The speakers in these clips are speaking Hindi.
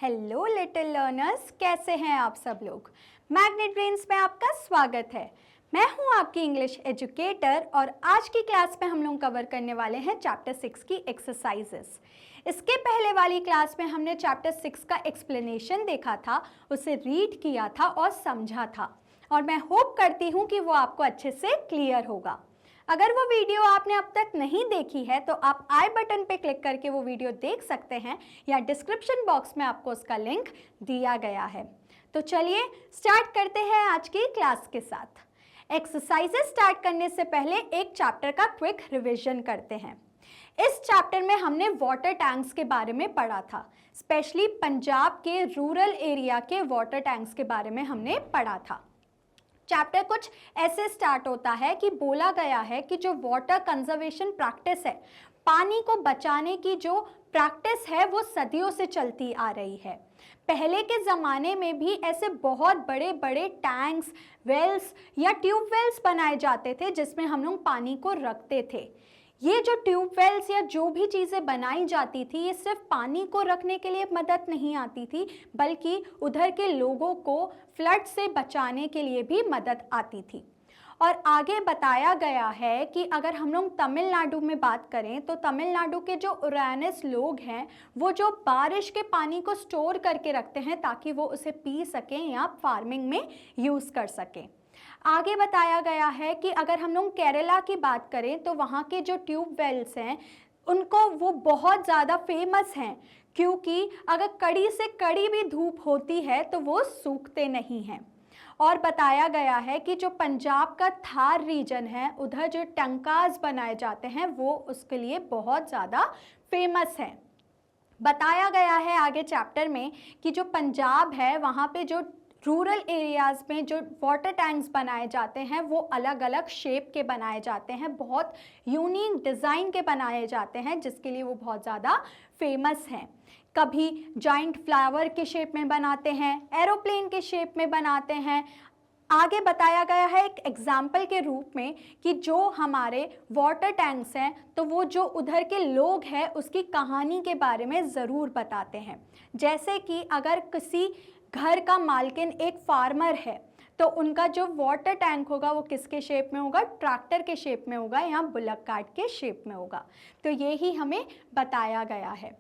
हेलो लिटिल लर्नर्स, कैसे हैं आप सब लोग। मैग्नेट ब्रेन्स में आपका स्वागत है। मैं हूं आपकी इंग्लिश एजुकेटर और आज की क्लास में हम लोग कवर करने वाले हैं चैप्टर 6 की एक्सरसाइजेस। इसके पहले वाली क्लास में हमने चैप्टर 6 का एक्सप्लेनेशन देखा था, उसे रीड किया था और समझा था और मैं होप करती हूँ कि वो आपको अच्छे से क्लियर होगा। अगर वो वीडियो आपने अब तक नहीं देखी है तो आप आई बटन पे क्लिक करके वो वीडियो देख सकते हैं या डिस्क्रिप्शन बॉक्स में आपको उसका लिंक दिया गया है। तो चलिए स्टार्ट करते हैं आज की क्लास के साथ। एक्सरसाइजेस स्टार्ट करने से पहले एक चैप्टर का क्विक रिवीजन करते हैं। इस चैप्टर में हमने वाटर टैंक्स के बारे में पढ़ा था, स्पेशली पंजाब के रूरल एरिया के वाटर टैंक्स के बारे में हमने पढ़ा था। चैप्टर कुछ ऐसे स्टार्ट होता है कि बोला गया है कि जो वाटर कंजर्वेशन प्रैक्टिस है, पानी को बचाने की जो प्रैक्टिस है वो सदियों से चलती आ रही है। पहले के ज़माने में भी ऐसे बहुत बड़े बड़े टैंक्स, वेल्स या ट्यूबवेल्स बनाए जाते थे जिसमें हम लोग पानी को रखते थे। ये जो ट्यूबवेल्स या जो भी चीज़ें बनाई जाती थी, ये सिर्फ पानी को रखने के लिए मदद नहीं आती थी, बल्कि उधर के लोगों को फ्लड से बचाने के लिए भी मदद आती थी। और आगे बताया गया है कि अगर हम लोग तमिलनाडु में बात करें तो तमिलनाडु के जो उरानिस लोग हैं वो जो बारिश के पानी को स्टोर करके रखते हैं ताकि वो उसे पी सकें या फार्मिंग में यूज़ कर सकें। आगे बताया गया है कि अगर हम लोग केरला की बात करें तो वहाँ के जो ट्यूबवेल्स हैं उनको वो बहुत ज़्यादा फेमस हैं, क्योंकि अगर कड़ी से कड़ी भी धूप होती है तो वो सूखते नहीं हैं। और बताया गया है कि जो पंजाब का थार रीजन है उधर जो टंकाज बनाए जाते हैं वो उसके लिए बहुत ज़्यादा फेमस है। बताया गया है आगे चैप्टर में कि जो पंजाब है वहाँ पे जो रूरल एरियाज़ में जो वाटर टैंक्स बनाए जाते हैं वो अलग अलग शेप के बनाए जाते हैं, बहुत यूनिक डिज़ाइन के बनाए जाते हैं, जिसके लिए वो बहुत ज़्यादा फेमस हैं। कभी जाइंट फ्लावर के शेप में बनाते हैं, एरोप्लेन के शेप में बनाते हैं। आगे बताया गया है एक एग्जाम्पल के रूप में कि जो हमारे वाटर टैंक्स हैं तो वो जो उधर के लोग हैं उसकी कहानी के बारे में ज़रूर बताते हैं। जैसे कि अगर किसी घर का मालकिन एक फार्मर है तो उनका जो वाटर टैंक होगा वो किसके शेप में होगा, ट्रैक्टर के शेप में होगा या बुलक कार्ट के शेप में होगा। तो ये ही हमें बताया गया है।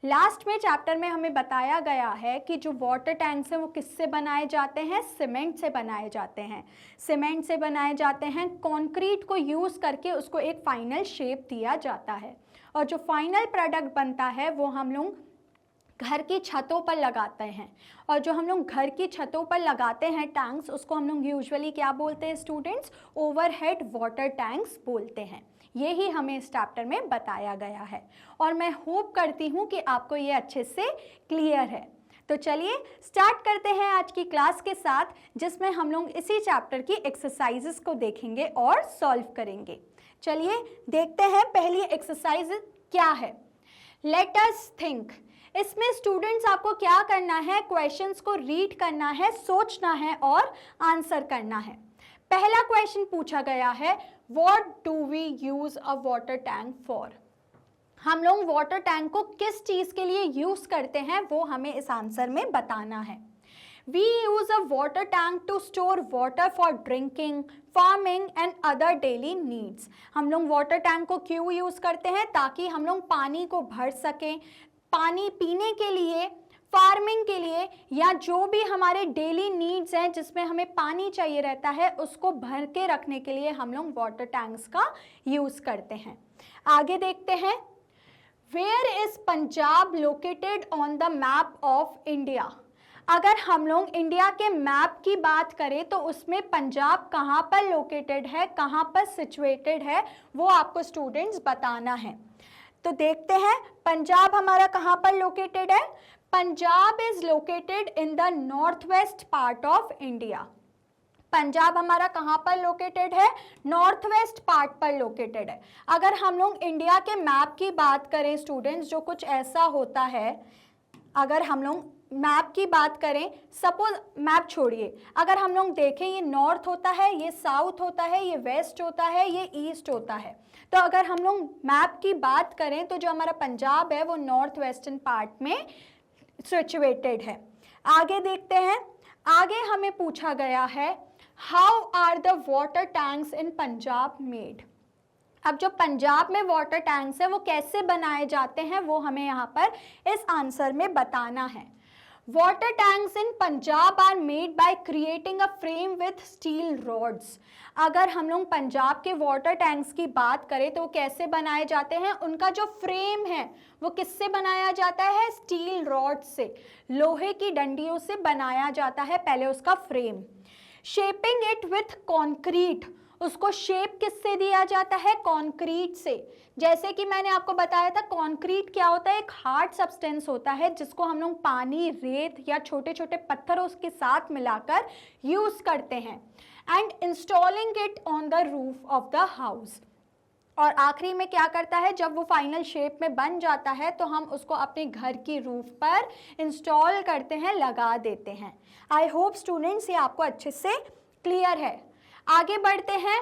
लास्ट में चैप्टर में हमें बताया गया है कि जो वाटर टैंक्स हैं वो किससे बनाए जाते हैं, सीमेंट से बनाए जाते हैं। सीमेंट से बनाए जाते हैं, कंक्रीट को यूज़ करके उसको एक फाइनल शेप दिया जाता है और जो फाइनल प्रोडक्ट बनता है वो हम लोग घर की छतों पर लगाते हैं। और जो हम लोग घर की छतों पर लगाते हैं टैंक्स, उसको हम लोग यूजुअली क्या बोलते हैं स्टूडेंट्स, ओवरहेड वाटर टैंक्स बोलते हैं। ये ही हमें इस चैप्टर में बताया गया है और मैं होप करती हूँ कि आपको ये अच्छे से क्लियर है। तो चलिए स्टार्ट करते हैं आज की क्लास के साथ, जिसमें हम लोग इसी चैप्टर की एक्सरसाइजेस को देखेंगे और सॉल्व करेंगे। चलिए देखते हैं पहली एक्सरसाइज क्या है। Let us think. इसमें स्टूडेंट्स आपको क्या करना है, क्वेश्चंस को रीड करना है, सोचना है और आंसर करना है। पहला क्वेश्चन पूछा गया है, what do we use a water tank for. हम लोग वाटर टैंक को किस चीज के लिए यूज करते हैं वो हमें इस आंसर में बताना है। We use a water tank to store water for drinking, farming and other daily needs. हम लोग वाटर टैंक को क्यों यूज़ करते हैं, ताकि हम लोग पानी को भर सकें, पानी पीने के लिए, फार्मिंग के लिए या जो भी हमारे डेली नीड्स हैं जिसमें हमें पानी चाहिए रहता है उसको भर के रखने के लिए हम लोग वाटर टैंक्स का यूज़ करते हैं। आगे देखते हैं, where is Punjab located on the map of India. अगर हम लोग इंडिया के मैप की बात करें तो उसमें पंजाब कहाँ पर लोकेटेड है, कहाँ पर सिचुएटेड है, वो आपको स्टूडेंट्स बताना है। तो देखते हैं पंजाब हमारा कहाँ पर लोकेटेड है। Punjab is located in the north west part of India. Punjab हमारा कहाँ पर लोकेटेड है, नॉर्थ वेस्ट पार्ट पर लोकेटेड है। अगर हम लोग इंडिया के मैप की बात करें स्टूडेंट्स, जो कुछ ऐसा होता है, अगर हम लोग मैप की बात करें, सपोज मैप छोड़िए, अगर हम लोग देखें ये नॉर्थ होता है, ये साउथ होता है, ये वेस्ट होता है, ये ईस्ट होता है। तो अगर हम लोग मैप की बात करें तो जो हमारा पंजाब है वो नॉर्थ वेस्टर्न पार्ट में सिचुएटेड है। आगे देखते हैं, आगे हमें पूछा गया है how are the water tanks in Punjab made. अब जो पंजाब में वाटर टैंक्स है वो कैसे बनाए जाते हैं वो हमें यहाँ पर इस आंसर में बताना है। Water tanks in Punjab are made by creating a frame with steel rods. अगर हम लोग पंजाब के वाटर टैंक्स की बात करें तो वो कैसे बनाए जाते हैं, उनका जो फ्रेम है वो किससे बनाया जाता है, स्टील रॉड से, लोहे की डंडियों से बनाया जाता है पहले उसका frame. Shaping it with concrete, उसको शेप किससे दिया जाता है, कंक्रीट से। जैसे कि मैंने आपको बताया था कंक्रीट क्या होता है, एक हार्ड सब्सटेंस होता है जिसको हम लोग पानी, रेत या छोटे छोटे पत्थरों के साथ मिलाकर यूज करते हैं। And installing it on the roof of the house, और आखिरी में क्या करता है, जब वो फाइनल शेप में बन जाता है तो हम उसको अपने घर की रूफ पर इंस्टॉल करते हैं, लगा देते हैं। आई होप स्टूडेंट्स ये आपको अच्छे से क्लियर है। आगे बढ़ते हैं,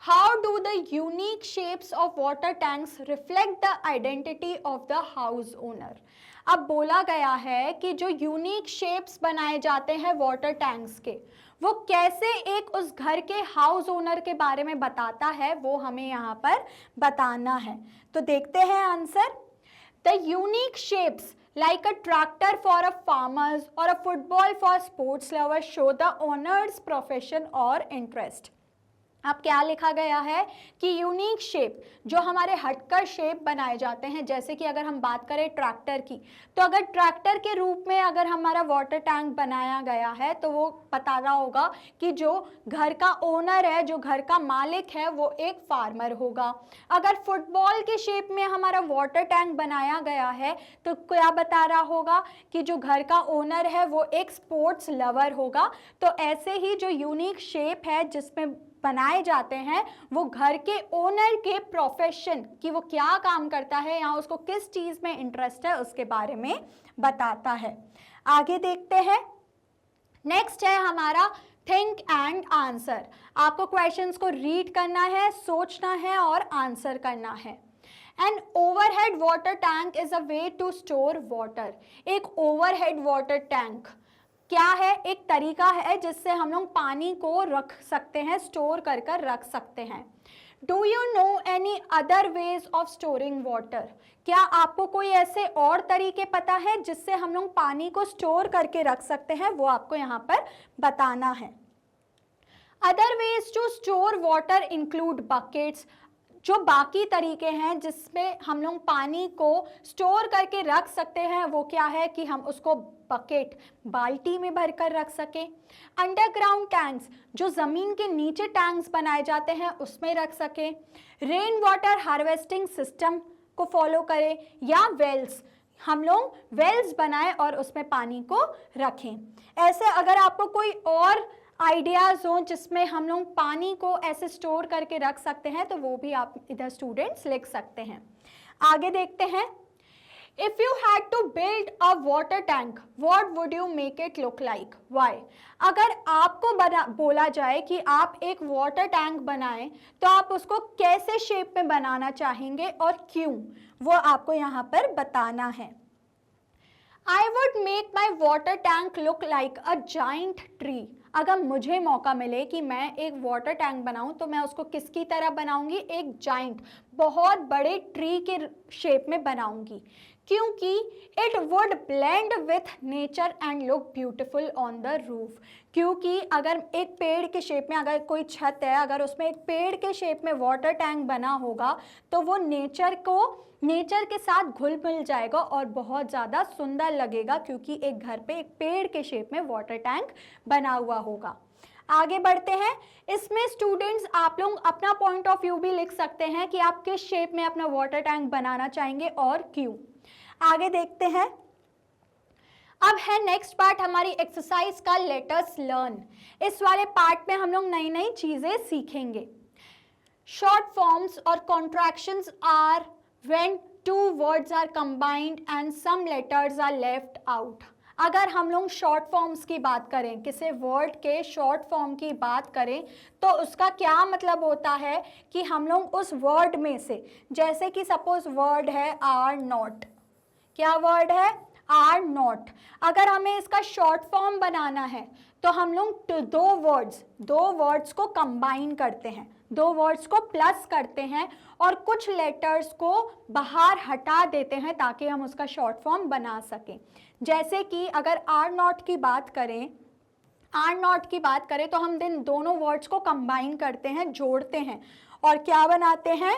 how do the unique shapes of water tanks reflect the identity of the house owner. अब बोला गया है कि जो यूनिक शेप्स बनाए जाते हैं वाटर टैंक्स के, वो कैसे एक उस घर के हाउस ओनर के बारे में बताता है, वो हमें यहाँ पर बताना है। तो देखते हैं answer. The unique shapes like a tractor for a farmers or a football for sports lovers show the owner's profession or interest। अब क्या लिखा गया है कि यूनिक शेप, जो हमारे हटकर शेप बनाए जाते हैं, जैसे कि अगर हम बात करें ट्रैक्टर की, तो अगर ट्रैक्टर के रूप में अगर हमारा वाटर टैंक बनाया गया है तो वो बता रहा होगा कि जो घर का ओनर है, जो घर का मालिक है, वो एक फार्मर होगा। अगर फुटबॉल के शेप में हमारा वाटर टैंक बनाया गया है तो क्या बता रहा होगा कि जो घर का ओनर है वो एक स्पोर्ट्स लवर होगा। तो ऐसे ही जो यूनिक शेप है जिसमें बनाए जाते हैं वो घर के ओनर के प्रोफेशन कि वो क्या काम करता है या उसको किस चीज़ में इंटरेस्ट है उसके बारे में बताता है। आगे देखते हैं, नेक्स्ट है हमारा थिंक एंड आंसर। आपको क्वेश्चंस को रीड करना है, सोचना है और आंसर करना है। An overhead water tank is a way to store water. एक ओवरहेड वाटर टैंक क्या है, एक तरीका है जिससे हम लोग पानी को रख सकते हैं, स्टोर कर कर रख सकते हैं। Do you know any other ways of storing water. क्या आपको कोई ऐसे और तरीके पता है जिससे हम लोग पानी को स्टोर करके रख सकते हैं, वो आपको यहाँ पर बताना है। Other ways to store water include buckets. जो बाकी तरीके हैं जिसमें हम लोग पानी को स्टोर करके रख सकते हैं वो क्या है कि हम उसको बकेट, बाल्टी में भरकर रख सकें। अंडरग्राउंड टैंक्स, जो ज़मीन के नीचे टैंक्स बनाए जाते हैं उसमें रख सकें। रेन वाटर हार्वेस्टिंग सिस्टम को फॉलो करें, या वेल्स, हम लोग वेल्स बनाएं और उसमें पानी को रखें। ऐसे अगर आपको कोई और आइडियाज़ हो जिसमें हम लोग पानी को ऐसे स्टोर करके रख सकते हैं तो वो भी आप इधर स्टूडेंट्स लिख सकते हैं। आगे देखते हैं, if you had to build a water tank what would you make it look like, why. अगर आपको बोला जाए कि आप एक वाटर टैंक बनाएं तो आप उसको कैसे शेप में बनाना चाहेंगे और क्यों, वो आपको यहाँ पर बताना है। I would make my water tank look like a giant tree। अगर मुझे मौका मिले कि मैं एक वाटर टैंक बनाऊं तो मैं उसको किसकी तरह बनाऊंगी, एक जाइंट, बहुत बड़े ट्री के शेप में बनाऊंगी, क्योंकि it would blend with nature and look beautiful on the roof. क्योंकि अगर एक पेड़ के शेप में, अगर कोई छत है, अगर उसमें एक पेड़ के शेप में वाटर टैंक बना होगा तो वो नेचर के साथ घुल मिल जाएगा और बहुत ज़्यादा सुंदर लगेगा, क्योंकि एक घर पे एक पेड़ के शेप में वाटर टैंक बना हुआ होगा। आगे बढ़ते हैं, इसमें स्टूडेंट्स आप लोग अपना पॉइंट ऑफ व्यू भी लिख सकते हैं कि आप किस शेप में अपना वाटर टैंक बनाना चाहेंगे और क्यों। आगे देखते हैं, अब है नेक्स्ट पार्ट हमारी एक्सरसाइज का, लेट अस लर्न। इस वाले पार्ट में हम लोग नई नई चीज़ें सीखेंगे। शॉर्ट फॉर्म्स और contractions are when two words are combined and some letters are left out। अगर हम लोग शॉर्ट फॉर्म्स की बात करें, किसी वर्ड के शॉर्ट फॉर्म की बात करें तो उसका क्या मतलब होता है कि हम लोग उस वर्ड में से, जैसे कि सपोज वर्ड है आर नॉट, क्या वर्ड है आर नॉट। अगर हमें इसका शॉर्ट फॉर्म बनाना है तो हम लोग दो वर्ड्स को कंबाइन करते हैं, दो वर्ड्स को प्लस करते हैं और कुछ लेटर्स को बाहर हटा देते हैं ताकि हम उसका शॉर्ट फॉर्म बना सकें। जैसे कि अगर आर नॉट की बात करें तो हम दोनों वर्ड्स को कंबाइन करते हैं, जोड़ते हैं और क्या बनाते हैं,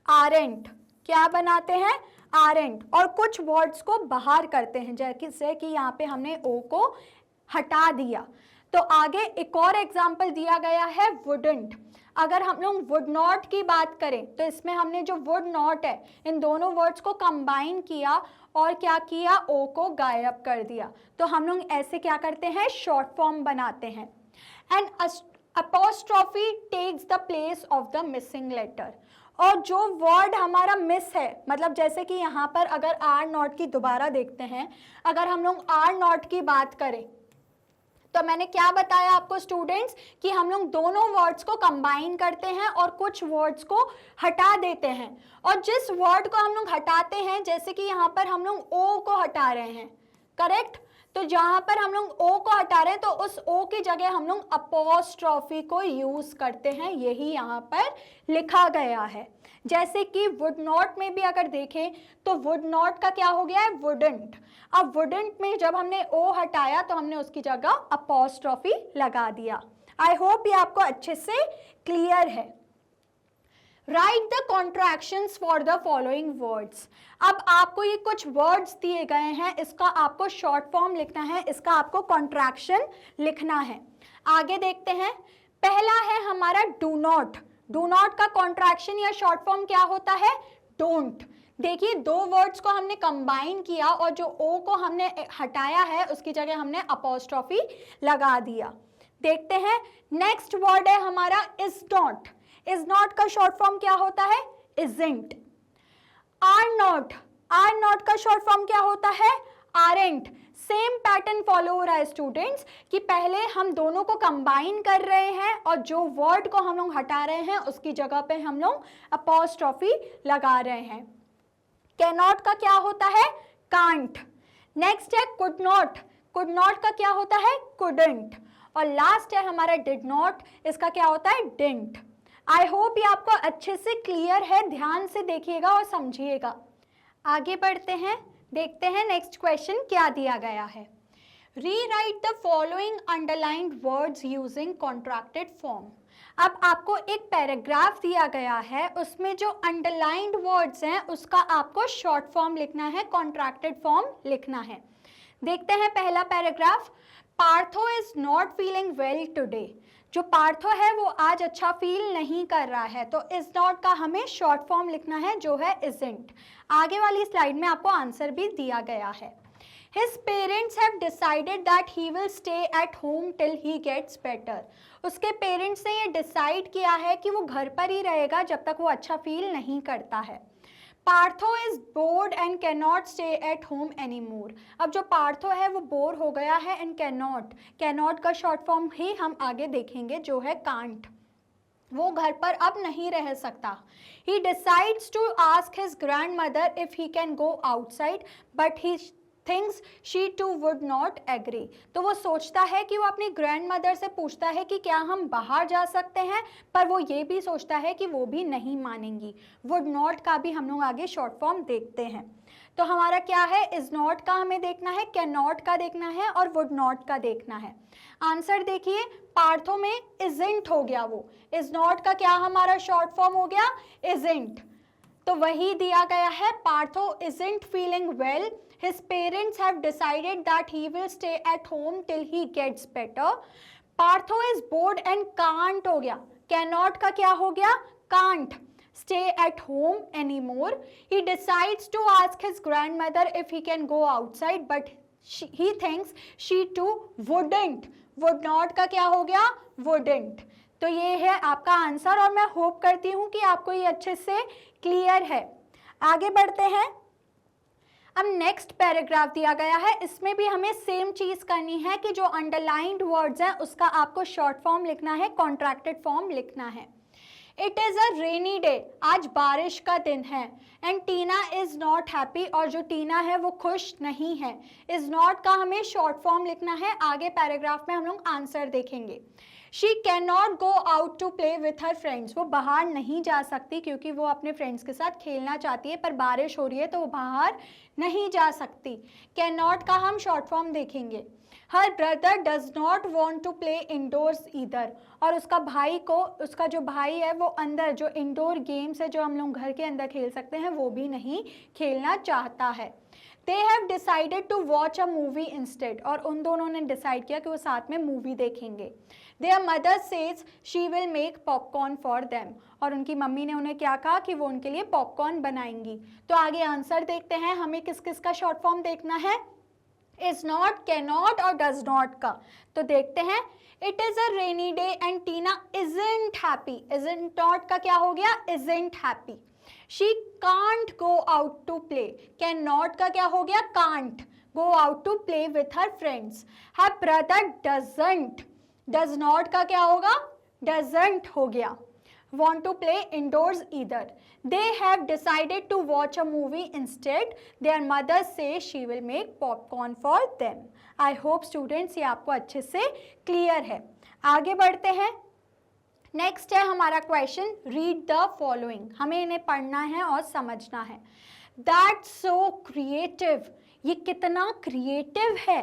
आरेंट। क्या बनाते हैं, आरेंट। और कुछ वर्ड्स को बाहर करते हैं, जैसे कि यहाँ पे हमने ओ को हटा दिया। तो आगे एक और एग्जाम्पल दिया गया है वुडंट। अगर हम लोग वुड नॉट की बात करें तो इसमें हमने जो वुड नॉट है इन दोनों वर्ड्स को कंबाइन किया और क्या किया, ओ को गायब कर दिया। तो हम लोग ऐसे क्या करते हैं, शॉर्ट फॉर्म बनाते हैं। And apostrophe takes the place of the missing letter. और जो वर्ड हमारा मिस है, मतलब जैसे कि यहाँ पर अगर आर नॉट की दोबारा देखते हैं, अगर हम लोग आर नॉट की बात करें तो मैंने क्या बताया आपको स्टूडेंट्स कि हम लोग दोनों वर्ड्स को कंबाइन करते हैं और कुछ वर्ड्स को हटा देते हैं। और जिस वर्ड को हम लोग हटाते हैं, जैसे कि यहाँ पर हम लोग ओ को हटा रहे हैं, करेक्ट, तो जहाँ पर हम लोग ओ को हटा रहे हैं तो उस ओ की जगह हम लोग अपॉस्ट्रोफी को यूज करते हैं, यही यहाँ पर लिखा गया है। जैसे कि वुड नॉट में भी अगर देखें तो वुड नॉट का क्या हो गया है, वुडंट। अब वुडंट में जब हमने ओ हटाया तो हमने उसकी जगह अपॉस्ट्रोफी लगा दिया। आई होप ये आपको अच्छे से क्लियर है। Right the contractions for the following words. अब आपको ये कुछ वर्ड्स दिए गए हैं, इसका आपको शॉर्ट फॉर्म लिखना है, इसका आपको कॉन्ट्रैक्शन लिखना है। आगे देखते हैं, पहला है हमारा डू नॉट। डू नॉट का कॉन्ट्रैक्शन या शॉर्ट फॉर्म क्या होता है, डोंट। देखिए दो वर्ड्स को हमने कंबाइन किया और जो ओ को हमने हटाया है उसकी जगह हमने अपॉस्ट्रोफी लगा दिया। देखते हैं, नेक्स्ट वर्ड है हमारा इज नॉट। इज नॉट का शॉर्ट फॉर्म क्या होता है, इजंट। आर नॉट का शॉर्ट फॉर्म क्या होता है, आरेंट। सेम पैटर्न फॉलो हो रहा है स्टूडेंट्स कि पहले हम दोनों को कंबाइन कर रहे हैं और जो वर्ड को हम लोग हटा रहे हैं उसकी जगह पे हम लोग अपॉस्ट्रोफी लगा रहे हैं। कैन नॉट का क्या होता है, कांट। नेक्स्ट है कुड नॉट। कुड नॉट का क्या होता है, कुडंट। और लास्ट है हमारा डिड नॉट, इसका क्या होता है, डिडंट। आई होप ये आपको अच्छे से क्लियर है, ध्यान से देखिएगा और समझिएगा। आगे बढ़ते हैं, देखते हैं नेक्स्ट क्वेश्चन क्या दिया गया है। Rewrite the following underlined words using contracted form. अब आपको एक पैराग्राफ दिया गया है, उसमें जो अंडरलाइंड वर्ड्स हैं उसका आपको शॉर्ट फॉर्म लिखना है, कॉन्ट्रैक्टेड फॉर्म लिखना है। देखते हैं पहला paragraph, Partho is not feeling well today. जो पार्थो है वो आज अच्छा फील नहीं कर रहा है, तो इज नॉट का हमें शॉर्ट फॉर्म लिखना है जो है इजंट। आगे वाली स्लाइड में आपको आंसर भी दिया गया है। His parents have decided that he will stay at home till he gets better. उसके पेरेंट्स ने ये डिसाइड किया है कि वो घर पर ही रहेगा जब तक वो अच्छा फील नहीं करता है। Partho is board and can not stay at home any more. अब जो पार्थो है वो बोर हो गया है एंड कैन नॉट का शॉर्ट फॉर्म ही हम आगे देखेंगे जो है कांट। वो घर पर अब नहीं रह सकता। He decides to ask his grandmother if he can go outside, but he thinks she too would not agree. तो वो सोचता है कि वो अपनी ग्रैंड मदर से पूछता है कि क्या हम बाहर जा सकते हैं, पर वो ये भी सोचता है कि वो भी नहीं मानेंगी। वुड नॉट का भी हम लोग आगे शॉर्ट फॉर्म देखते हैं। तो हमारा क्या है, इज नॉट का हमें देखना है, कैन नॉट का देखना है और वुड नॉट का देखना है। आंसर देखिए, पार्थो में इजंट हो गया, वो इज नॉट का क्या हमारा शॉर्ट फॉर्म हो गया, इजंट। तो वही दिया गया है, Partho isn't feeling well, his parents have decided that he will stay at home till he gets better. Partho is bored and can't हो गया, cannot का क्या हो गया, can't stay at home anymore. He decides to ask his grandmother if he can go outside, but he thinks she too wouldn't. would not का क्या हो गया, wouldn't. तो ये है आपका आंसर और मैं होप करती हूँ कि आपको ये अच्छे से क्लियर है। आगे बढ़ते हैं। अब नेक्स्ट पैराग्राफ दिया गया है, इसमें भी हमें सेम चीज़ करनी है कि जो अंडरलाइंड वर्ड्स हैं उसका आपको शॉर्ट फॉर्म लिखना है, कॉन्ट्रैक्टेड फॉर्म लिखना है। It is a rainy day, आज बारिश का दिन है। And Tina is not happy, और जो टीना है वो खुश नहीं है। इज़ नॉट का हमें शॉर्ट फॉर्म लिखना है, आगे पैराग्राफ में हम लोग आंसर देखेंगे। She can not go out to play with her friends, वो बाहर नहीं जा सकती क्योंकि वो अपने फ्रेंड्स के साथ खेलना चाहती है, पर बारिश हो रही है तो वो बाहर नहीं जा सकती। कैन नॉट का हम शॉर्ट फॉर्म देखेंगे। Her brother does not want to play indoors either, और उसका भाई को, उसका जो भाई है वो अंदर जो इंडोर गेम्स है जो हम लोग घर के अंदर खेल सकते हैं वो भी नहीं खेलना चाहता है। They have decided to watch a movie instead, और उन दोनों ने डिसाइड किया कि वो साथ में मूवी देखेंगे। There mother says she will make popcorn for them, और उनकी मम्मी ने उन्हें क्या कहा कि वो उनके लिए पॉपकॉर्न बनाएंगी। तो आगे आंसर देखते हैं, हमें किस किस का शॉर्ट फॉर्म देखना है, इज नॉट, कैन नॉट और डज नॉट का। तो देखते हैं, it is a rainy day and Tina isn't happy, isn't not का क्या हो गया, isn't happy. She can't go out to play, can not का क्या हो गया, can't go out to play with her friends. Her brother doesn't, does not का क्या होगा, डजंट हो गया। want to play indoors either. They have decided to watch a movie instead. Their mother says she will make popcorn for them. I hope students ये आपको अच्छे से क्लियर है। आगे बढ़ते हैं। नेक्स्ट है हमारा क्वेश्चन, रीड द फॉलोइंग, हमें इन्हें पढ़ना है और समझना है। That's so creative, ये कितना क्रिएटिव है।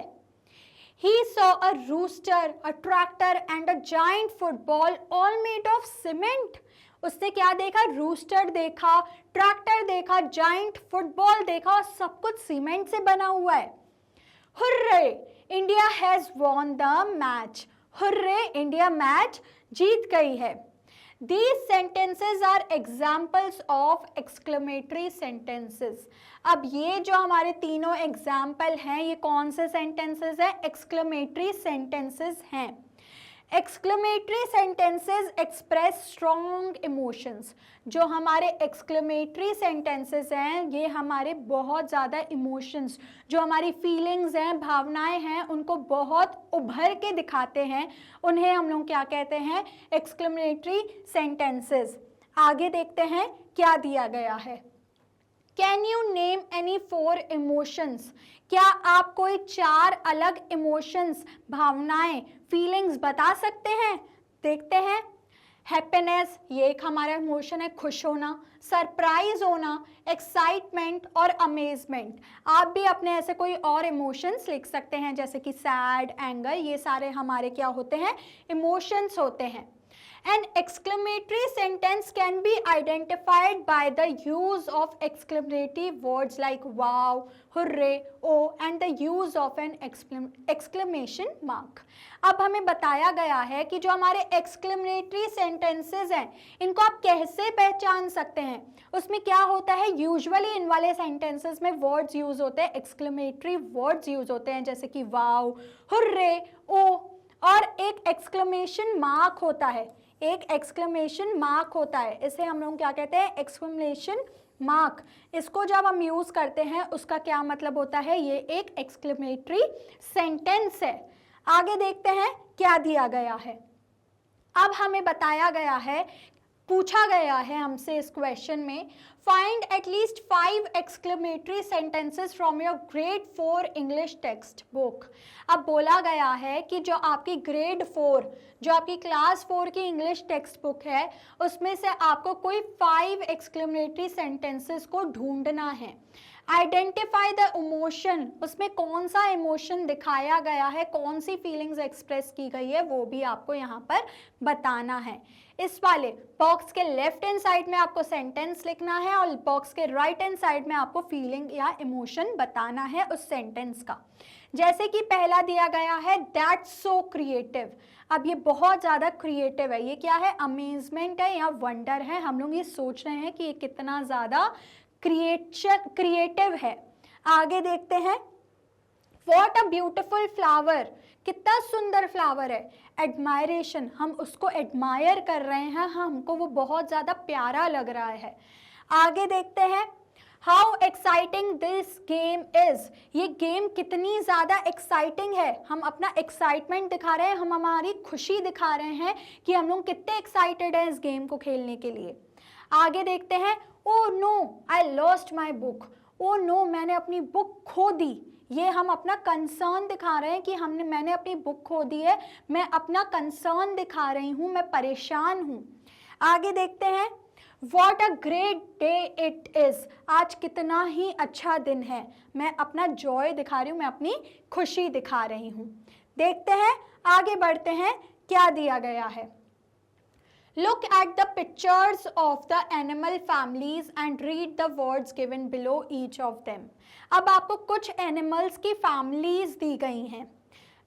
He saw a rooster, a tractor and a giant football all made of cement. उसने क्या देखा, रूस्टर देखा, ट्रैक्टर देखा, जाइंट फुटबॉल देखा, और सब कुछ सीमेंट से बना हुआ है। Hurray, India has won the match, hurray, India match जीत गई है। These sentences are examples of exclamatory sentences. अब ये जो हमारे तीनों एग्जाम्पल हैं ये कौन से सेंटेंसेस हैं, एक्सक्लेमेटरी सेंटेंसेस हैं। Exclamatory sentences express strong emotions, जो हमारे एक्सक्लेमेटरी सेंटेंसेस हैं ये हमारे बहुत ज़्यादा इमोशंस, जो हमारी फीलिंग्स हैं, भावनाएं हैं, उनको बहुत उभर के दिखाते हैं, उन्हें हम लोग क्या कहते हैं, एक्सक्लेमेटरी सेंटेंसेस। आगे देखते हैं क्या दिया गया है। Can you name any 4 emotions, क्या आप कोई 4 अलग इमोशंस, भावनाएं, फीलिंग्स बता सकते हैं। देखते हैं, हैप्पीनेस ये एक हमारा इमोशन है, खुश होना, सरप्राइज होना, एक्साइटमेंट और अमेजमेंट। आप भी अपने ऐसे कोई और इमोशंस लिख सकते हैं जैसे कि सैड, एंगर, ये सारे हमारे क्या होते हैं, इमोशंस होते हैं। An exclamatory sentence can be identified by the use of exclamatory words like wow, hooray, oh and the use of an exclamation mark. अब हमें बताया गया है कि जो हमारे exclamatory sentences हैं इनको आप कैसे पहचान सकते हैं। उसमें क्या होता है, यूजुअली इन वाले सेंटेंसेस में वर्ड्स यूज होते हैं, एक्सक्लेमेटरी वर्ड्स यूज होते हैं जैसे कि वाओ, हुर्रे, ओ, और एक एक्सक्लेमेशन मार्क होता है, एक एक्सक्लेमेशन मार्क होता है, इसे हम लोग क्या कहते हैं, एक्सक्लेमेशन मार्क। इसको जब हम यूज करते हैं उसका क्या मतलब होता है, ये एक एक्सक्लेमेटरी सेंटेंस है। आगे देखते हैं क्या दिया गया है। अब हमें बताया गया है, पूछा गया है हमसे इस क्वेश्चन में, find at least 5 exclamatory sentences from your grade 4 English text book. अब बोला गया है कि जो आपकी ग्रेड 4, जो आपकी क्लास 4 की इंग्लिश टेक्स्ट बुक है उसमें से आपको कोई 5 एक्सक्लेमेटरी सेंटेंसेस को ढूंढना है। आइडेंटिफाई द इमोशन, उसमें कौन सा इमोशन दिखाया गया है, कौन सी फीलिंग्स एक्सप्रेस की गई है वो भी आपको यहाँ पर बताना है। इस वाले बॉक्स के लेफ्ट हैंड साइड में आपको सेंटेंस लिखना है और बॉक्स के राइट हैंड साइड में आपको फीलिंग या इमोशन बताना है उस सेंटेंस का। जैसे कि पहला दिया गया है दैट्स सो क्रिएटिव। अब ये बहुत ज़्यादा क्रिएटिव है, ये क्या है, अमेजमेंट है या वंडर है। हम लोग ये सोच रहे हैं कि ये कितना ज़्यादा क्रिएटिव है। आगे देखते हैं, वॉट अ ब्यूटिफुल फ्लावर, कितना सुंदर फ्लावर है। एडमायरेशन, हम उसको एडमायर कर रहे हैं, हमको वो बहुत ज़्यादा प्यारा लग रहा है। आगे देखते हैं, how exciting this game is, ये गेम कितनी ज़्यादा एक्साइटिंग है। हम अपना एक्साइटमेंट दिखा रहे हैं, हम हमारी खुशी दिखा रहे हैं कि हम लोग कितने एक्साइटेड हैं इस गेम को खेलने के लिए। आगे देखते हैं, oh no I lost my book, oh no मैंने अपनी बुक खो दी। ये हम अपना कंसर्न दिखा रहे हैं कि मैंने अपनी बुक खो दी है, मैं अपना कंसर्न दिखा रही हूँ, मैं परेशान हूँ। आगे देखते हैं, What a great day it is, आज कितना ही अच्छा दिन है। मैं अपना जॉय दिखा रही हूँ, मैं अपनी खुशी दिखा रही हूँ। देखते हैं, आगे बढ़ते हैं, क्या दिया गया है। Look at the pictures of the animal families and read the words given below each of them. अब आपको कुछ एनिमल्स की फैमिलीज दी गई हैं।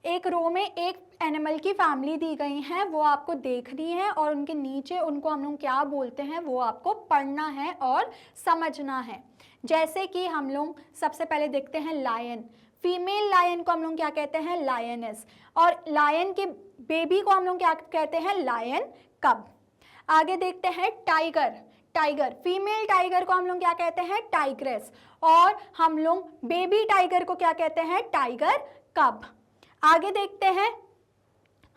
एक रो में एक एनिमल की फैमिली दी गई है, वो आपको देखनी है और उनके नीचे उनको हम लोग क्या बोलते हैं वो आपको पढ़ना है और समझना है। जैसे कि हम लोग सबसे पहले देखते हैं लायन, फीमेल लायन को हम लोग क्या कहते हैं, लायनेस, और लायन के बेबी को हम लोग क्या कहते हैं, लायन कब। आगे देखते हैं टाइगर, टाइगर फीमेल टाइगर को हम लोग क्या कहते हैं, टाइग्रेस, और हम लोग बेबी टाइगर को क्या कहते हैं, टाइगर कब। आगे देखते हैं,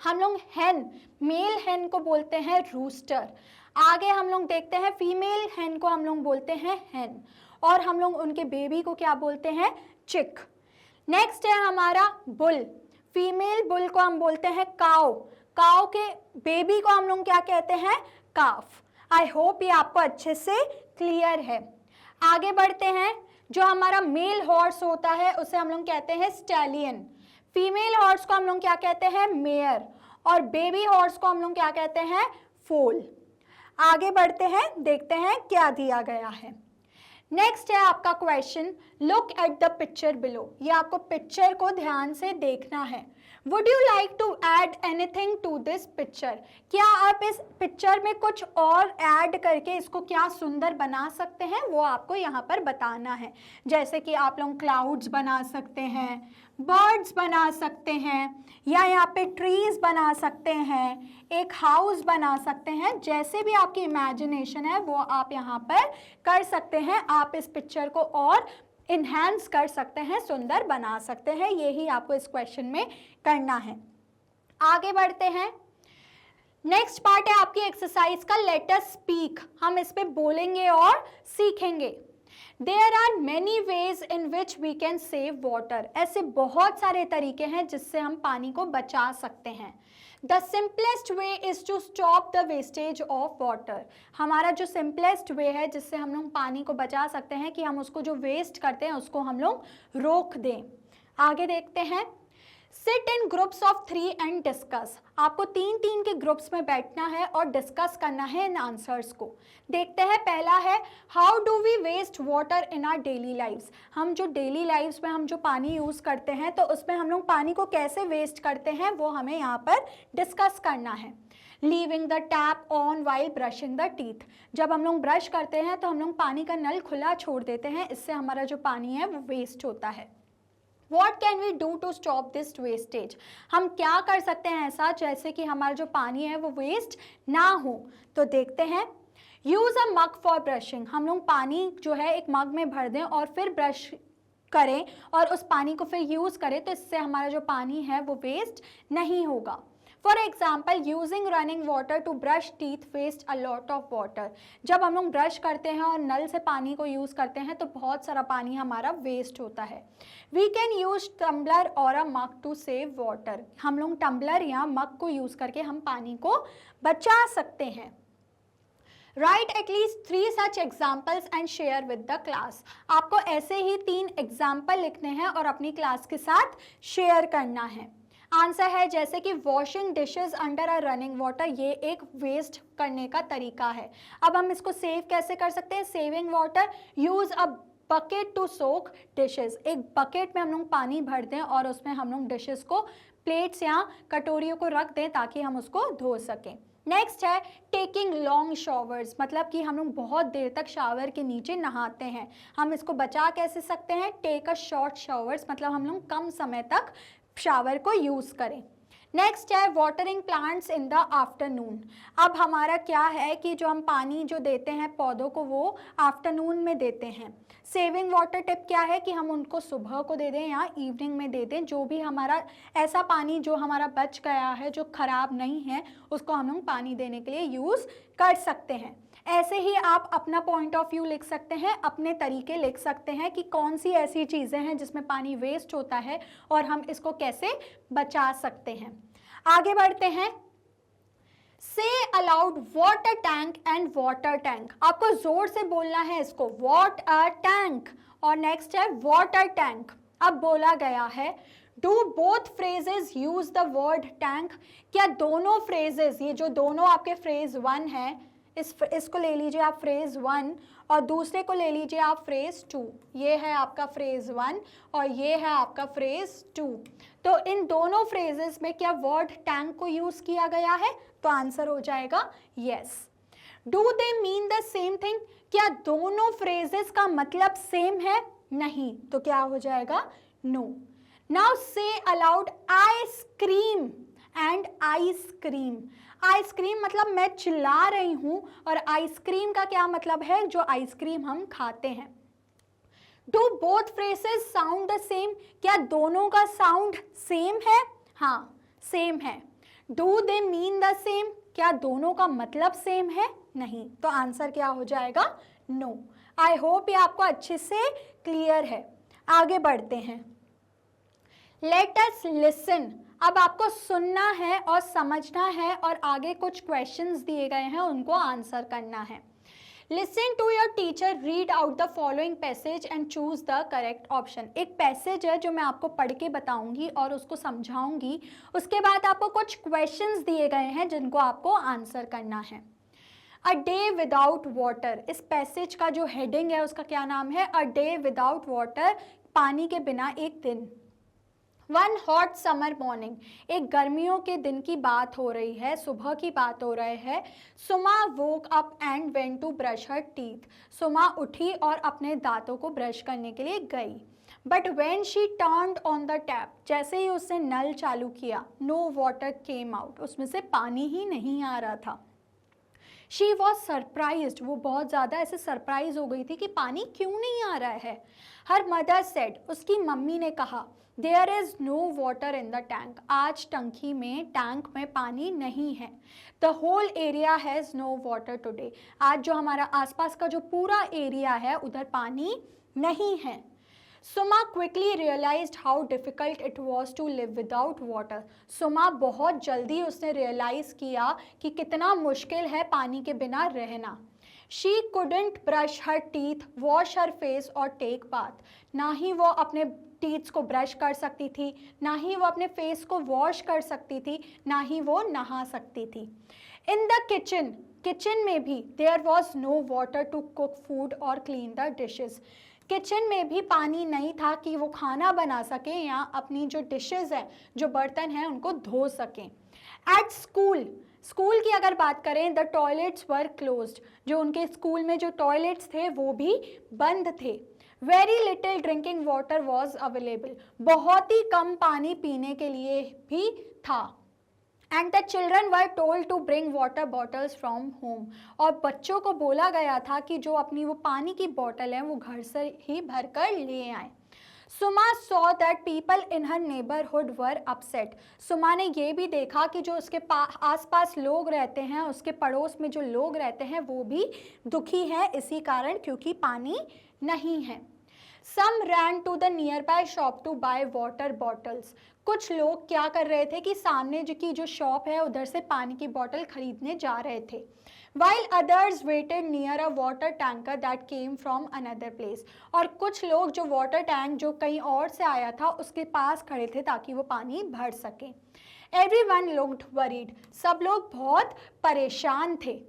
हम लोग हेन, मेल हेन को बोलते हैं रूस्टर। आगे हम लोग देखते हैं, फीमेल हेन को हम लोग बोलते हैं हेन, और हम लोग उनके बेबी को क्या बोलते हैं, चिक। नेक्स्ट है हमारा बुल, फीमेल बुल को हम बोलते हैं काउ, काउ के बेबी को हम लोग क्या कहते हैं, काफ। आई होप ये आपको अच्छे से क्लियर है। आगे बढ़ते हैं, जो हमारा मेल हॉर्स होता है उसे हम लोग कहते हैं स्टैलियन, फीमेल हॉर्स को हम लोग क्या कहते हैं, मेयर, और बेबी हॉर्स को हम लोग क्या कहते हैं, फोल। आगे बढ़ते हैं, देखते हैं क्या दिया गया है। नेक्स्ट है आपका question, look at the picture below, ये आपको पिक्चर को ध्यान से देखना है। Would you like to add anything to this picture, क्या आप इस पिक्चर में कुछ और ऐड करके इसको क्या सुंदर बना सकते हैं, वो आपको यहाँ पर बताना है। जैसे कि आप लोग क्लाउड्स बना सकते हैं, बर्ड्स बना सकते हैं, या यहाँ पे ट्रीज बना सकते हैं, एक हाउस बना सकते हैं, जैसे भी आपकी इमेजिनेशन है वो आप यहाँ पर कर सकते हैं। आप इस पिक्चर को और इन्हांस कर सकते हैं, सुंदर बना सकते हैं, यही आपको इस क्वेश्चन में करना है। आगे बढ़ते हैं, नेक्स्ट पार्ट है आपकी एक्सरसाइज का, लेट अस स्पीक, हम इस पे बोलेंगे और सीखेंगे। There are many ways in which we can save water, ऐसे बहुत सारे तरीके हैं जिससे हम पानी को बचा सकते हैं। The simplest way is to stop the wastage of water, हमारा जो simplest way है जिससे हम लोग पानी को बचा सकते हैं कि हम उसको जो वेस्ट करते हैं उसको हम लोग रोक दें। आगे देखते हैं, sit in groups of 3 and discuss, आपको 3-3 के ग्रुप्स में बैठना है और डिस्कस करना है इन आंसर्स को। देखते हैं, पहला है, how do we waste water in our daily lifes, हम जो डेली लाइफ्स में हम जो पानी यूज़ करते हैं तो उसमें हम लोग पानी को कैसे वेस्ट करते हैं वो हमें यहाँ पर डिस्कस करना है। Leaving the tap on while brushing the teeth, जब हम लोग ब्रश करते हैं तो हम लोग पानी का नल खुला छोड़ देते हैं, इससे हमारा जो पानी है वो वेस्ट होता है। What can we do to stop this wastage, हम क्या कर सकते हैं ऐसा जैसे कि हमारा जो पानी है वो वेस्ट ना हो। तो देखते हैं, use a mug for brushing, हम लोग पानी जो है एक मग में भर दें और फिर ब्रश करें और उस पानी को फिर यूज़ करें, तो इससे हमारा जो पानी है वो वेस्ट नहीं होगा। For example, using running water to brush teeth waste a lot of water, जब हम लोग ब्रश करते हैं और नल से पानी को यूज़ करते हैं तो बहुत सारा पानी हमारा वेस्ट होता है। वी कैन यूज टम्बलर और अ मग टू सेव वाटर, हम लोग टम्बलर या मग को यूज़ करके हम पानी को बचा सकते हैं। Right at least 3 such examples and share with the class, आपको ऐसे ही 3 एग्जाम्पल लिखने हैं और अपनी क्लास के साथ शेयर करना है। आंसर है जैसे कि washing dishes under a running water, ये एक वेस्ट करने का तरीका है। अब हम इसको सेव कैसे कर सकते हैं, saving water, use a bucket to soak dishes, एक बकेट में हम लोग पानी भर दें और उसमें हम लोग डिशेस को, प्लेट्स या कटोरियों को रख दें ताकि हम उसको धो सकें। नेक्स्ट है टेकिंग लॉन्ग शावर्स, मतलब कि हम लोग बहुत देर तक शावर के नीचे नहाते हैं, हम इसको बचा कैसे सकते हैं, टेक अ शॉर्ट शावर्स, मतलब हम लोग कम समय तक शावर को यूज़ करें। नेक्स्ट है watering plants in the afternoon. अब हमारा क्या है कि जो हम पानी जो देते हैं पौधों को वो आफ्टरनून में देते हैं। सेविंग वाटर टिप क्या है कि हम उनको सुबह को दे दें या इवनिंग में दे दें। जो भी हमारा ऐसा पानी जो हमारा बच गया है जो ख़राब नहीं है उसको हम लोग पानी देने के लिए यूज़ कर सकते हैं। ऐसे ही आप अपना पॉइंट ऑफ व्यू लिख सकते हैं, अपने तरीके लिख सकते हैं कि कौन सी ऐसी चीज़ें हैं जिसमें पानी वेस्ट होता है और हम इसको कैसे बचा सकते हैं। आगे बढ़ते हैं। से allowed water tank and water tank. आपको जोर से बोलना है इसको, वॉट अ टैंक। और नेक्स्ट है वाटर टैंक। अब बोला गया है do both phrases use the word tank. क्या दोनों फ्रेजेस, ये जो दोनों आपके फ्रेज वन है, इसको ले लीजिए आप फ्रेज वन और दूसरे को ले लीजिए आप फ्रेज टू। ये है आपका फ्रेज वन और ये है आपका फ्रेज टू। तो इन दोनों फ्रेजेस में क्या वर्ड टैंक को यूज किया गया है? तो आंसर हो जाएगा yes. Do they mean the same thing. क्या दोनों फ्रेजेस का मतलब सेम है? नहीं। तो क्या हो जाएगा? नो। नाउ से allowed ice cream and ice cream. Ice cream मतलब मैं चिल्ला रही हूं और आइसक्रीम का क्या मतलब है? जो आइसक्रीम हम खाते हैं। Do both phrases sound the same. क्या दोनों का साउंड सेम है? हाँ, सेम है। Do they mean the same. क्या दोनों का मतलब सेम है? नहीं। तो आंसर क्या हो जाएगा? नो। आई होप ये आपको अच्छे से क्लियर है। आगे बढ़ते हैं। Let us listen. अब आपको सुनना है और समझना है और आगे कुछ क्वेश्चंस दिए गए हैं उनको आंसर करना है। Listen to your teacher read out the following passage and choose the correct option. एक पैसेज है जो मैं आपको पढ़ के बताऊंगी और उसको समझाऊंगी। उसके बाद आपको कुछ क्वेश्चंस दिए गए हैं जिनको आपको आंसर करना है। A day without water. इस पैसेज का जो हेडिंग है उसका क्या नाम है? A day without water. पानी के बिना एक दिन। One hot summer morning. एक गर्मियों के दिन की बात हो रही है, सुबह की बात हो रही है। Suma woke up and went to brush her teeth. Suma उठी और अपने दांतों को ब्रश करने के लिए गई। But when she turned on the tap. जैसे ही उसने नल चालू किया, नो वाटर केम आउट। उसमें से पानी ही नहीं आ रहा था। She was surprised. वो बहुत ज़्यादा ऐसे सरप्राइज हो गई थी कि पानी क्यों नहीं आ रहा है। Her mother said. उसकी मम्मी ने कहा there is no water in the tank. आज टैंक में पानी नहीं है। The whole area has no water today. आज जो हमारा आसपास का जो पूरा एरिया है उधर पानी नहीं है। Suma quickly realised how difficult it was to live without water. Suma बहुत जल्दी उसने रियलाइज़ किया कि कितना मुश्किल है पानी के बिना रहना। She couldn't brush her teeth, wash her face और टेक बाथ। ना ही वो अपने टीथ्स को ब्रश कर सकती थी, ना ही वो अपने फेस को वॉश कर सकती थी, ना ही वो नहा सकती थी। In the kitchen. किचन में भी there was no water to cook food और क्लीन द डिशेस। किचन में भी पानी नहीं था कि वो खाना बना सके या अपनी जो डिशेस हैं, जो बर्तन हैं, उनको धो सकें। At school. स्कूल की अगर बात करें, द टॉयलेट्स वर क्लोज्ड। जो उनके स्कूल में जो टॉयलेट्स थे वो भी बंद थे। Very little drinking water was available. बहुत ही कम पानी पीने के लिए भी था। And the children were told to bring water bottles from home. और बच्चों को बोला गया था कि जो अपनी वो पानी की बॉटल है वो घर से ही भर कर ले आए। Suma saw that people in her neighbourhood were upset. Suma ने ये भी देखा कि जो उसके आसपास लोग रहते हैं, उसके पड़ोस में जो लोग रहते हैं वो भी दुखी हैं इसी कारण, क्योंकि पानी नहीं है। Some ran to the nearby shop to buy water bottles. कुछ लोग क्या कर रहे थे कि सामने की जो शॉप है उधर से पानी की बोतल खरीदने जा रहे थे। While others waited near a water tanker that came from another place. और कुछ लोग जो वाटर टैंक जो कहीं और से आया था उसके पास खड़े थे ताकि वो पानी भर सके। Everyone looked worried. सब लोग बहुत परेशान थे।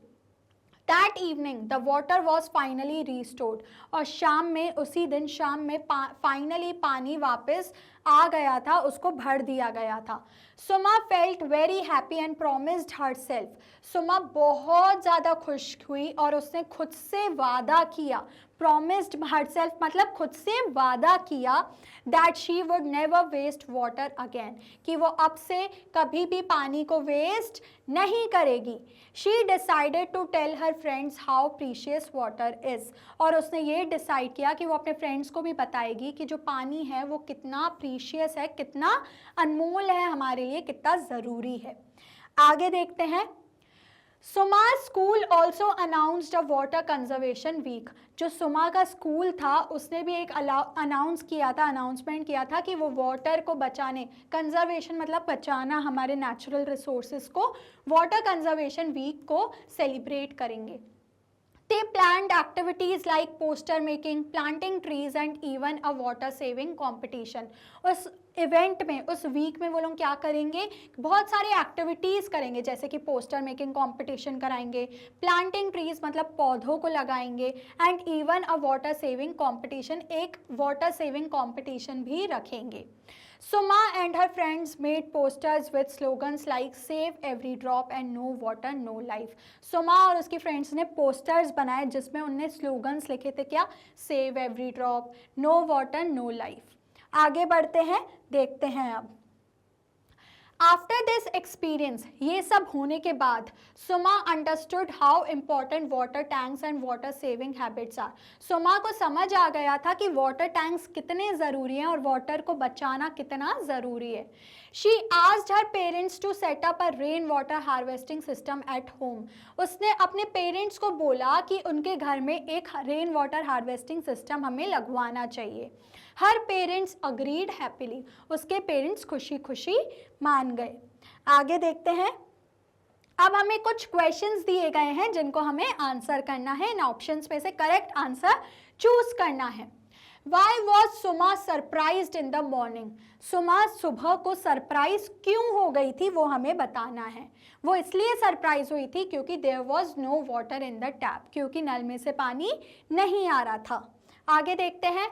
That evening the water was finally restored. और शाम में, उसी दिन शाम में फाइनली पानी वापस आ गया था उसको भर दिया गया था। Suma felt very happy and promised herself. Suma बहुत ज़्यादा खुश हुई और उसने खुद से वादा किया, प्रोमिस्ड हरसेल्फ मतलब खुद से वादा किया, that she would never waste water again, कि वो अब से कभी भी पानी को वेस्ट नहीं करेगी। She decided to tell her friends how precious water is, और उसने ये डिसाइड किया कि वो अपने फ्रेंड्स को भी बताएगी कि जो पानी है वो कितना प्रीशियस है, कितना अनमोल है हमारे लिए, कितना ज़रूरी है। आगे देखते हैं। Suma school also announced a water conservation week. जो सुमा का स्कूल था उसने भी एक अनाउंसमेंट किया था कि वो वाटर को बचाने, कंजर्वेशन मतलब बचाना हमारे नेचुरल रिसोर्सेज को, वाटर कंजर्वेशन वीक को सेलिब्रेट करेंगे। They planned activities like poster making, planting trees and even a water saving competition. उस इवेंट में, उस वीक में वो लोग क्या करेंगे, बहुत सारी एक्टिविटीज़ करेंगे, जैसे कि पोस्टर मेकिंग कंपटीशन कराएंगे, प्लांटिंग ट्रीज मतलब पौधों को लगाएंगे, and even a water saving competition, एक वाटर सेविंग कंपटीशन भी रखेंगे। Suma and her friends made posters with slogans like save every drop and no water no life. Suma और उसकी फ्रेंड्स ने पोस्टर्स बनाए जिसमें उनने स्लोगन्स लिखे थे, क्या, save every drop, no water no life. आगे बढ़ते हैं, देखते हैं अब। आफ्टर दिस एक्सपीरियंस, ये सब होने के बाद, Suma understood how important water tanks and water saving habits are. Suma को समझ आ गया था कि वाटर टैंक्स कितने ज़रूरी हैं और वाटर को बचाना कितना ज़रूरी है। She asked her parents to set up a rain water harvesting system at home. उसने अपने पेरेंट्स को बोला कि उनके घर में एक रेन वाटर हार्वेस्टिंग सिस्टम हमें लगवाना चाहिए। हर पेरेंट्स अग्रीड हैप्पीली, उसके पेरेंट्स खुशी खुशी मान गए। आगे देखते हैं। अब हमें कुछ क्वेश्चंस दिए गए हैं जिनको हमें आंसर करना है। इन ऑप्शंस में से करेक्ट आंसर चूज करना है। Why was Suma surprised in the morning? सुमा सुबह को सरप्राइज क्यों हो गई थी वो हमें बताना है। वो इसलिए सरप्राइज हुई थी क्योंकि there was no water in the tap, क्योंकि नल में से पानी नहीं आ रहा था। आगे देखते हैं।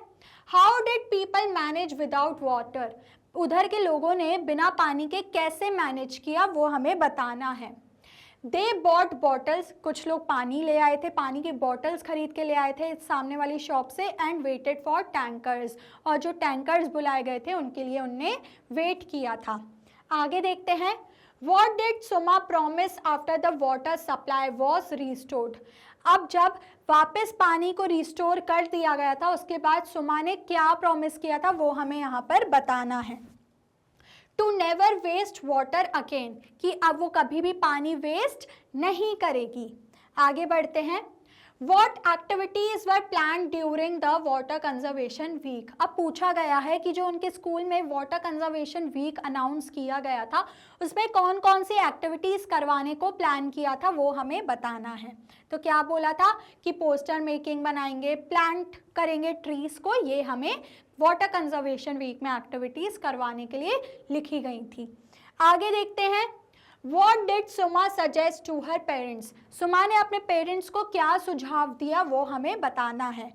How did people manage without water? उधर के लोगों ने बिना पानी के कैसे मैनेज किया वो हमें बताना है। दे बॉट बॉटल्स, कुछ लोग पानी ले आए थे, पानी की बॉटल्स खरीद के ले आए थे सामने वाली शॉप से, एंड वेटेड फॉर टैंकर्स, और जो टैंकर्स बुलाए गए थे उनके लिए उनने वेट किया था। आगे देखते हैं। What did Suma promise after the water supply was restored? अब जब वापस पानी को रिस्टोर कर दिया गया था उसके बाद सुमा ने क्या प्रॉमिस किया था वो हमें यहाँ पर बताना है। To never waste water again, कि अब वो कभी भी पानी वेस्ट नहीं करेगी। आगे बढ़ते हैं। What activities were planned during the water conservation week? अब पूछा गया है कि जो उनके स्कूल में वाटर कंजर्वेशन वीक अनाउंस किया गया था उसमें कौन कौन सी एक्टिविटीज़ करवाने को प्लान किया था वो हमें बताना है। तो क्या बोला था कि पोस्टर मेकिंग बनाएंगे, प्लांट करेंगे ट्रीज को, ये हमें वाटर कंजर्वेशन वीक में एक्टिविटीज़ करवाने के लिए लिखी गई थी। आगे देखते हैं। What did Suma suggest to her parents? सुमा ने अपने पेरेंट्स को क्या सुझाव दिया वो हमें बताना है।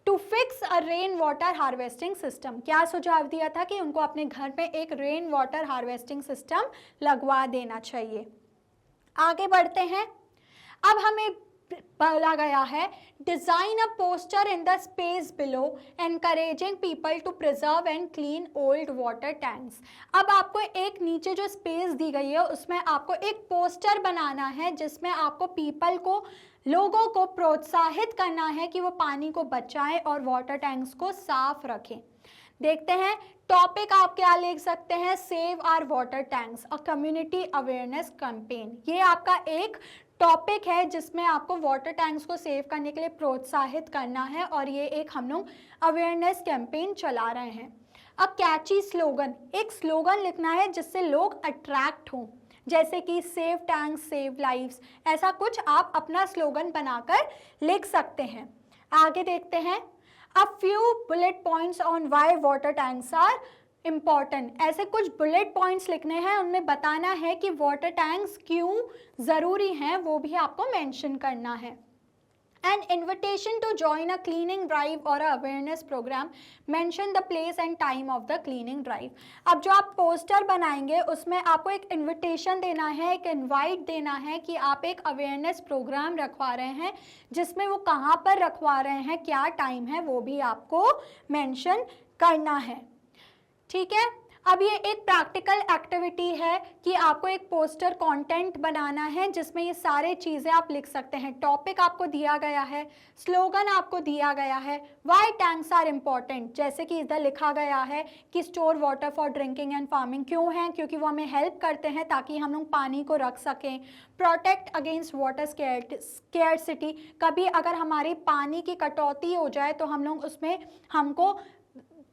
To fix a rain water harvesting system, क्या सुझाव दिया था कि उनको अपने घर पे एक रेन वाटर हार्वेस्टिंग सिस्टम लगवा देना चाहिए। आगे बढ़ते हैं। अब हमें बोला गया है design a poster in the space below encouraging people to preserve and clean old water tanks. अब आपको एक नीचे जो स्पेस दी गई है उसमें आपको एक पोस्टर बनाना है जिसमें आपको पीपल को, लोगों को प्रोत्साहित करना है कि वो पानी को बचाएं और वाटर टैंक्स को साफ रखें। देखते हैं। टॉपिक आप क्या लिख सकते हैं, save our water tanks a community awareness campaign. ये आपका एक टॉपिक है जिसमें आपको वाटर टैंक्स को सेव करने के लिए प्रोत्साहित करना है और ये एक हम लोग अवेयरनेस कैंपेन चला रहे हैं। अब कैची स्लोगन, एक स्लोगन लिखना है जिससे लोग अट्रैक्ट हों, जैसे कि सेव टैंक्स सेव लाइव्स, ऐसा कुछ आप अपना स्लोगन बनाकर लिख सकते हैं। आगे देखते हैं। A few bullet points on why water tanks are important, ऐसे कुछ बुलेट पॉइंट्स लिखने हैं, उनमें बताना है कि वाटर टैंक्स क्यों ज़रूरी हैं, वो भी आपको मेंशन करना है। An invitation to join a cleaning drive or a awareness program. Mention the place and time of the cleaning drive. अब जो आप पोस्टर बनाएंगे उसमें आपको एक इनविटेशन देना है, एक इनवाइट देना है कि आप एक अवेयरनेस प्रोग्राम रखवा रहे हैं, जिसमें वो कहाँ पर रखवा रहे हैं, क्या टाइम है, वो भी आपको मेंशन करना है। ठीक है, अब ये एक प्रैक्टिकल एक्टिविटी है कि आपको एक पोस्टर कंटेंट बनाना है जिसमें ये सारे चीज़ें आप लिख सकते हैं। टॉपिक आपको दिया गया है, स्लोगन आपको दिया गया है, व्हाई टैंक्स आर इम्पॉर्टेंट, जैसे कि इधर लिखा गया है कि store water for drinking and farming, क्यों है, क्योंकि वो हमें हेल्प करते हैं ताकि हम लोग पानी को रख सकें। प्रोटेक्ट अगेंस्ट वाटर स्केर्सिटी, कभी अगर हमारी पानी की कटौती हो जाए तो हम लोग उसमें हमको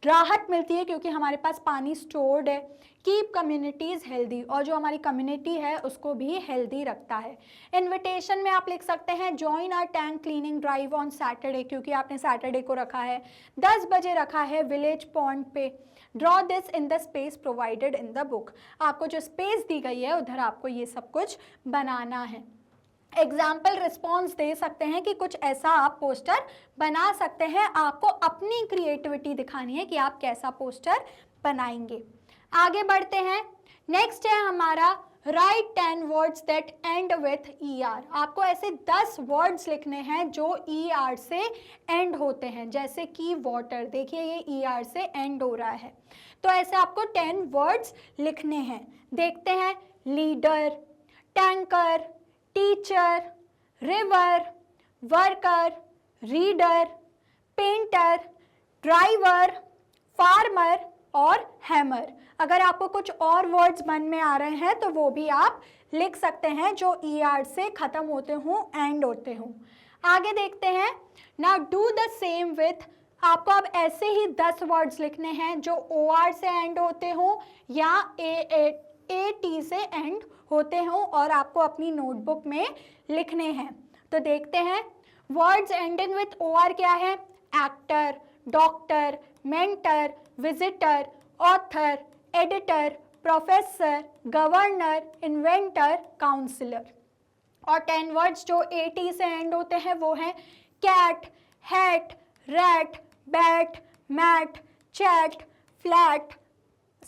राहत मिलती है क्योंकि हमारे पास पानी स्टोर्ड है। कीप कम्युनिटीज़ हेल्दी, और जो हमारी कम्युनिटी है उसको भी हेल्दी रखता है। इनविटेशन में आप लिख सकते हैं join our tank cleaning drive on Saturday, क्योंकि आपने सैटरडे को रखा है, 10 बजे रखा है विलेज पॉन्ड पे। Draw this in the space provided in the book, आपको जो स्पेस दी गई है उधर आपको ये सब कुछ बनाना है। एग्जाम्पल रिस्पॉन्स दे सकते हैं कि कुछ ऐसा आप पोस्टर बना सकते हैं, आपको अपनी क्रिएटिविटी दिखानी है कि आप कैसा पोस्टर बनाएंगे। आगे बढ़ते हैं, नेक्स्ट है हमारा right 10 words that and with ER। आपको ऐसे 10 वर्ड्स लिखने हैं जो ER से एंड होते हैं, जैसे कि वाटर, देखिए ये ER से एंड हो रहा है, तो ऐसे आपको 10 वर्ड्स लिखने हैं। देखते हैं, leader, tanker, teacher, river, worker, reader, painter, driver, farmer और हैमर। अगर आपको कुछ और वर्ड्स मन में आ रहे हैं तो वो भी आप लिख सकते हैं जो ER से ख़त्म होते हों, एंड होते हों। आगे देखते हैं, now do the same with, आपको अब ऐसे ही 10 वर्ड्स लिखने हैं जो OR से एंड होते हों या AT से एंड होते हों, और आपको अपनी नोटबुक में लिखने हैं। तो देखते हैं, वर्ड्स एंडिंग विथ OR क्या है, actor, doctor, mentor, visitor, author, editor, professor, governor, inventor, counsellor. और 10 वर्ड्स जो AT से एंड होते हैं वो हैं cat, hat, rat, bat, mat, chat, flat,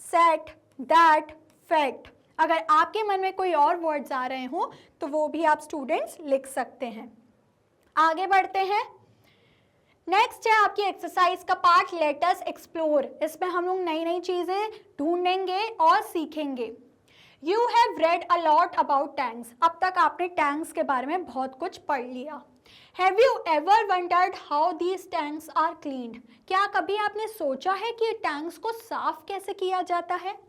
set, that, fact. अगर आपके मन में कोई और वर्ड्स आ रहे हो तो वो भी आप स्टूडेंट्स लिख सकते हैं। आगे बढ़ते हैं, नेक्स्ट है आपकी एक्सरसाइज का पार्ट, लेट अस एक्सप्लोर। इसमें हम लोग नई नई चीज़ें ढूंढेंगे और सीखेंगे। You have read a lot about tanks, अब तक आपने टैंक्स के बारे में बहुत कुछ पढ़ लिया। Have you ever wondered how these tanks are cleaned, क्या कभी आपने सोचा है कि टैंक्स को साफ कैसे किया जाता है।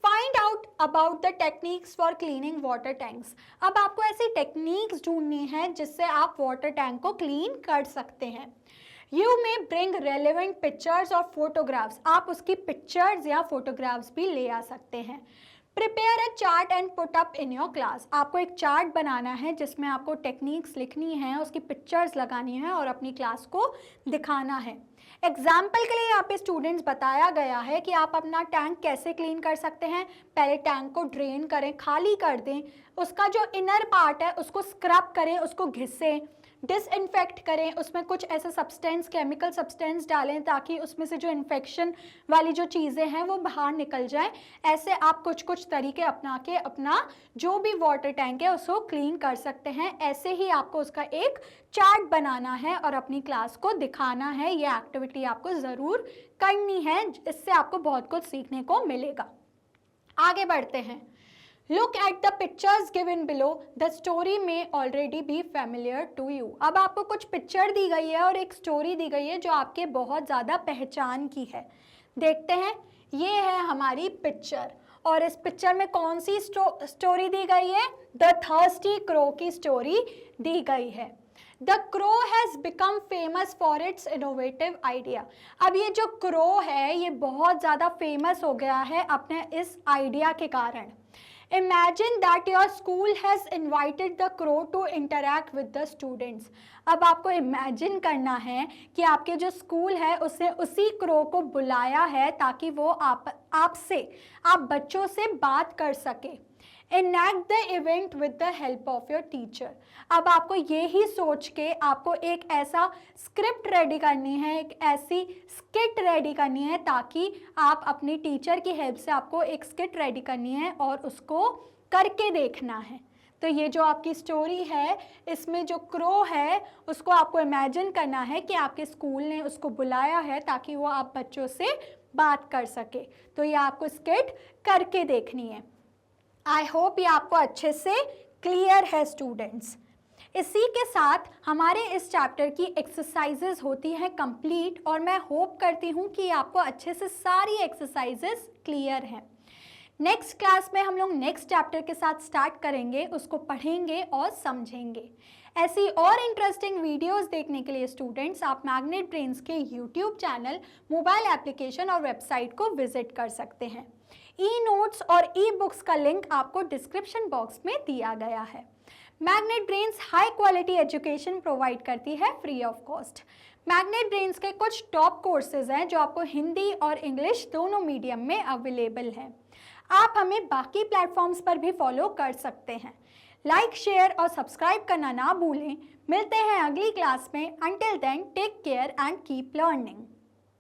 Find out about the techniques for cleaning water tanks, अब आपको ऐसी टेक्निक्स ढूंढनी है जिससे आप वाटर टैंक को क्लीन कर सकते हैं। You may bring relevant pictures और फोटोग्राफ्स, आप उसकी पिक्चर्स या फोटोग्राफ्स भी ले आ सकते हैं। Prepare a chart and put up in your class, आपको एक चार्ट बनाना है जिसमें आपको टेक्निक्स लिखनी है, उसकी पिक्चर्स लगानी है और अपनी क्लास को दिखाना है। एग्जाम्पल के लिए यहाँ पे स्टूडेंट्स बताया गया है कि आप अपना टैंक कैसे क्लीन कर सकते हैं। पहले टैंक को ड्रेन करें, खाली कर दें, उसका जो इनर पार्ट है उसको स्क्रब करें, उसको घिसें, डिसइंफेक्ट करें, उसमें कुछ ऐसा सब्सटेंस, केमिकल सब्सटेंस डालें ताकि उसमें से जो इन्फेक्शन वाली जो चीज़ें हैं वो बाहर निकल जाए। ऐसे आप कुछ कुछ तरीके अपना के अपना जो भी वाटर टैंक है उसको क्लीन कर सकते हैं। ऐसे ही आपको उसका एक चार्ट बनाना है और अपनी क्लास को दिखाना है। ये एक्टिविटी आपको ज़रूर करनी है, इससे आपको बहुत कुछ सीखने को मिलेगा। आगे बढ़ते हैं, Look at the pictures given below. The story may already be familiar to you. अब आपको कुछ पिक्चर दी गई है और एक स्टोरी दी गई है जो आपके बहुत ज़्यादा पहचान की है। देखते हैं, ये है हमारी पिक्चर और इस पिक्चर में कौन सी स्टोरी दी गई है, द थर्स्टी क्रो की स्टोरी दी गई है। The crow has become famous for its innovative idea. अब ये जो क्रो है ये बहुत ज़्यादा फेमस हो गया है अपने इस आइडिया के कारण। Imagine that your school has invited the crow to interact with the students. अब आपको इमेजिन करना है कि आपके जो स्कूल है उसने उसी क्रो को बुलाया है ताकि वो आपसे, आप बच्चों से बात कर सके। Enact the event with the help of your teacher। अब आपको ये ही सोच के आपको एक ऐसा स्क्रिप्ट रेडी करनी है, एक ऐसी स्किट रेडी करनी है ताकि आप अपनी टीचर की हेल्प से आपको एक स्किट रेडी करनी है और उसको करके देखना है। तो ये जो आपकी स्टोरी है, इसमें जो क्रो है उसको आपको इमेजिन करना है कि आपके स्कूल ने उसको बुलाया है ताकि वो आप बच्चों से बात कर सके। तो ये आपको स्किट करके देखनी है। आई होप ये आपको अच्छे से क्लियर है स्टूडेंट्स। इसी के साथ हमारे इस चैप्टर की एक्सरसाइजेज होती हैं कंप्लीट और मैं होप करती हूँ कि आपको अच्छे से सारी एक्सरसाइजेज क्लियर हैं। नेक्स्ट क्लास में हम लोग नेक्स्ट चैप्टर के साथ स्टार्ट करेंगे, उसको पढ़ेंगे और समझेंगे। ऐसी और इंटरेस्टिंग वीडियोस देखने के लिए स्टूडेंट्स आप मैग्नेट ब्रेन्स के यूट्यूब चैनल, मोबाइल एप्लीकेशन और वेबसाइट को विजिट कर सकते हैं। ई नोट्स और ई बुक्स का लिंक आपको डिस्क्रिप्शन बॉक्स में दिया गया है। Magnet brains high quality education provide करती है free of cost. Magnet brains के कुछ टॉप कोर्सेज हैं जो आपको हिंदी और इंग्लिश दोनों मीडियम में अवेलेबल हैं। आप हमें बाकी प्लेटफॉर्म्स पर भी फॉलो कर सकते हैं। लाइक, शेयर और सब्सक्राइब करना ना भूलें। मिलते हैं अगली क्लास में। Until then take care and keep learning.